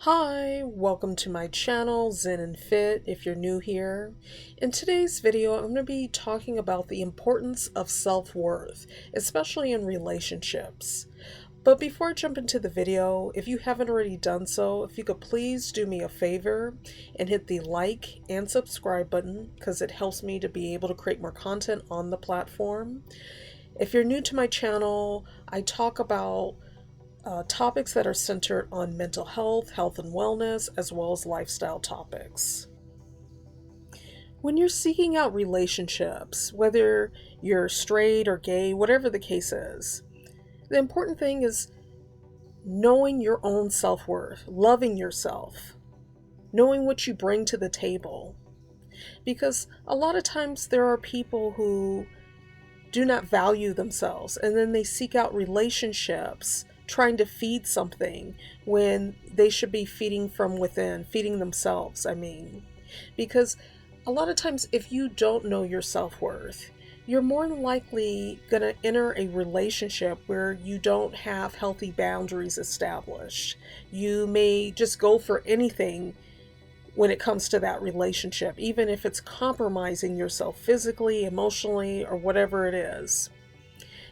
Hi, welcome to my channel, Zen and Fit, if you're new here. In today's video, I'm going to be talking about the importance of self-worth, especially in relationships. But before I jump into the video, if you haven't already done so, if you could please do me a favor and hit the like and subscribe button because it helps me to be able to create more content on the platform. If you're new to my channel, I talk about topics that are centered on mental health, health and wellness, as well as lifestyle topics. When you're seeking out relationships, whether you're straight or gay, whatever the case is, the important thing is knowing your own self-worth, loving yourself, knowing what you bring to the table. Because a lot of times there are people who do not value themselves, and then they seek out relationships trying to feed something when they should be feeding from within, feeding themselves, Because a lot of times if you don't know your self-worth, you're more than likely going to enter a relationship where you don't have healthy boundaries established. You may just go for anything when it comes to that relationship, even if it's compromising yourself physically, emotionally, or whatever it is.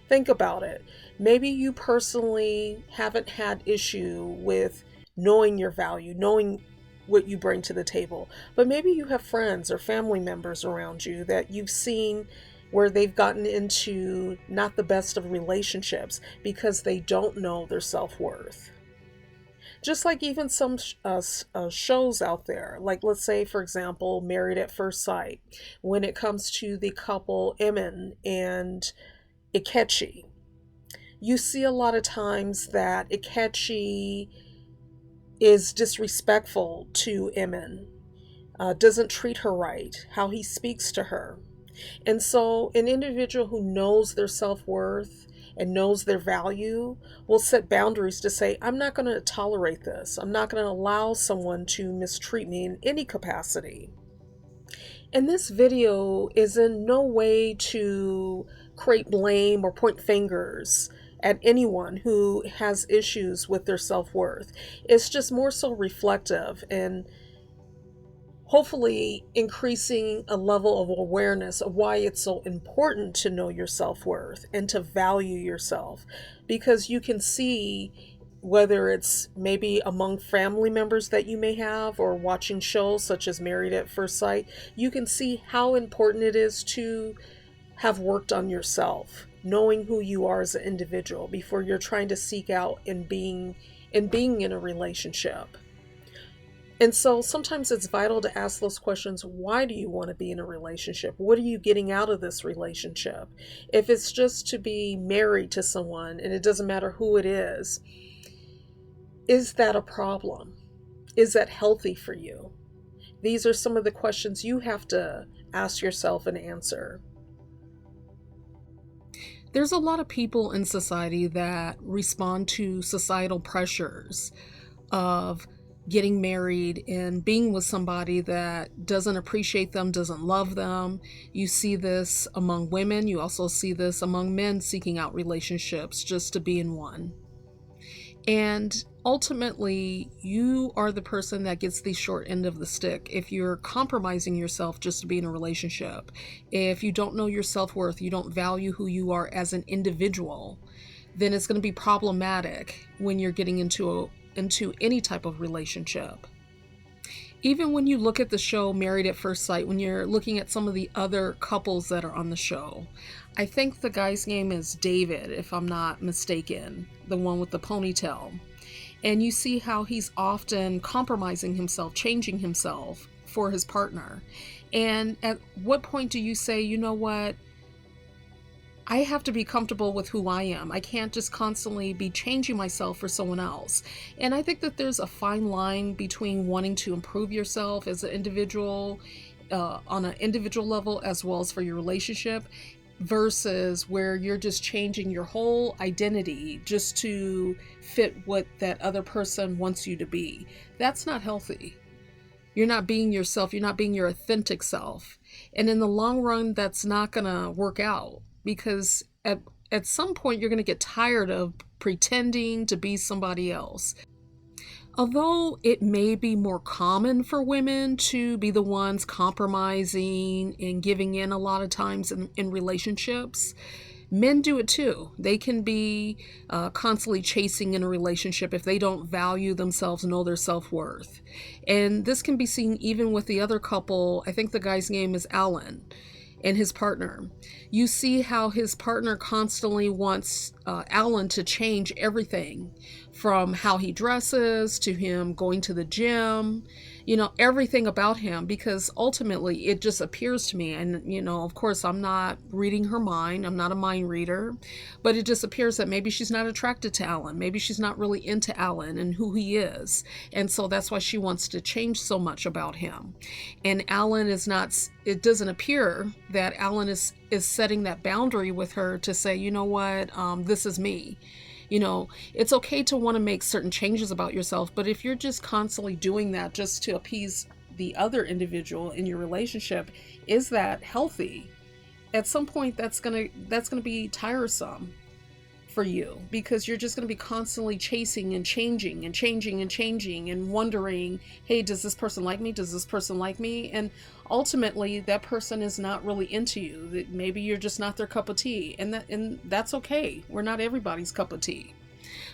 Think about it. Maybe you personally haven't had issue with knowing your value, knowing what you bring to the table, but maybe you have friends or family members around you that you've seen where they've gotten into not the best of relationships because they don't know their self-worth. Just like even some shows out there, like let's say, for example, Married at First Sight, when it comes to the couple Emin and Ikechi, you see a lot of times that Ikechi is disrespectful to Emin, doesn't treat her right, how he speaks to her. And so an individual who knows their self-worth and knows their value will set boundaries to say, I'm not going to tolerate this. I'm not going to allow someone to mistreat me in any capacity. And this video is in no way to create blame or point fingers at anyone who has issues with their self-worth. It's just more so reflective and hopefully increasing a level of awareness of why it's so important to know your self-worth and to value yourself, because you can see, whether it's maybe among family members that you may have or watching shows such as Married at First Sight, you can see how important it is to have worked on yourself, knowing who you are as an individual before you're trying to seek out and being in a relationship. And so sometimes it's vital to ask those questions. Why do you want to be in a relationship? What are you getting out of this relationship? If it's just to be married to someone and it doesn't matter who it is that a problem? Is that healthy for you? These are some of the questions you have to ask yourself and answer. There's a lot of people in society that respond to societal pressures of getting married and being with somebody that doesn't appreciate them, doesn't love them. You see this among women. You also see this among men seeking out relationships just to be in one. And ultimately, you are the person that gets the short end of the stick if you're compromising yourself just to be in a relationship. If you don't know your self-worth, you don't value who you are as an individual, then it's going to be problematic when you're getting into any type of relationship. Even when you look at the show Married at First Sight, when you're looking at some of the other couples that are on the show, I think the guy's name is David, if I'm not mistaken, the one with the ponytail. And you see how he's often compromising himself, changing himself for his partner. And at what point do you say, you know what? I have to be comfortable with who I am. I can't just constantly be changing myself for someone else. And I think that there's a fine line between wanting to improve yourself as an individual, on an individual level, as well as for your relationship, versus where you're just changing your whole identity just to fit what that other person wants you to be. That's not healthy. You're not being yourself. You're not being your authentic self. And in the long run, that's not going to work out. Because at some point you're going to get tired of pretending to be somebody else. Although it may be more common for women to be the ones compromising and giving in a lot of times in relationships, men do it too. They can be constantly chasing in a relationship if they don't value themselves, know their self-worth. And this can be seen even with the other couple. I think the guy's name is Alan, and his partner. You see how his partner constantly wants Alan to change everything, from how he dresses to him going to the gym, everything about him, because ultimately it just appears to me, and of course I'm not reading her mind, I'm not a mind reader, but it just appears that maybe she's not attracted to Alan, maybe she's not really into Alan and who he is, and so that's why she wants to change so much about him. And Alan is not, it doesn't appear that Alan is setting that boundary with her to say, you know what, this is me. It's okay to want to make certain changes about yourself, but if you're just constantly doing that just to appease the other individual in your relationship, is that healthy? At some point, that's gonna be tiresome for you, because you're just going to be constantly chasing and changing and changing and changing and wondering, hey, does this person like me? Does this person like me? And ultimately that person is not really into you. That maybe you're just not their cup of tea, and that's okay. We're not everybody's cup of tea.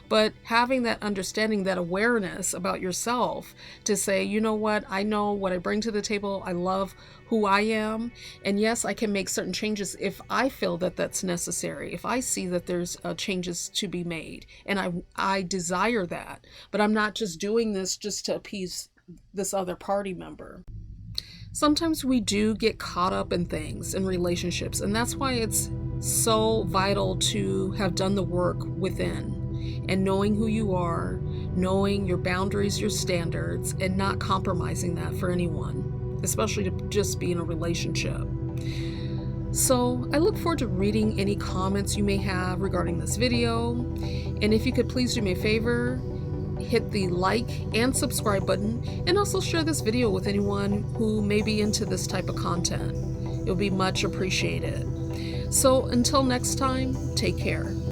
But having that understanding, that awareness about yourself to say, you know what, I know what I bring to the table. I love who I am. And yes, I can make certain changes if I feel that that's necessary. If I see that there's changes to be made, and I desire that, but I'm not just doing this just to appease this other party member. Sometimes we do get caught up in things, in relationships, and that's why it's so vital to have done the work within. And knowing who you are, knowing your boundaries, your standards, and not compromising that for anyone, especially to just be in a relationship. So I look forward to reading any comments you may have regarding this video. And if you could please do me a favor, hit the like and subscribe button, and also share this video with anyone who may be into this type of content. It would be much appreciated. So until next time, take care.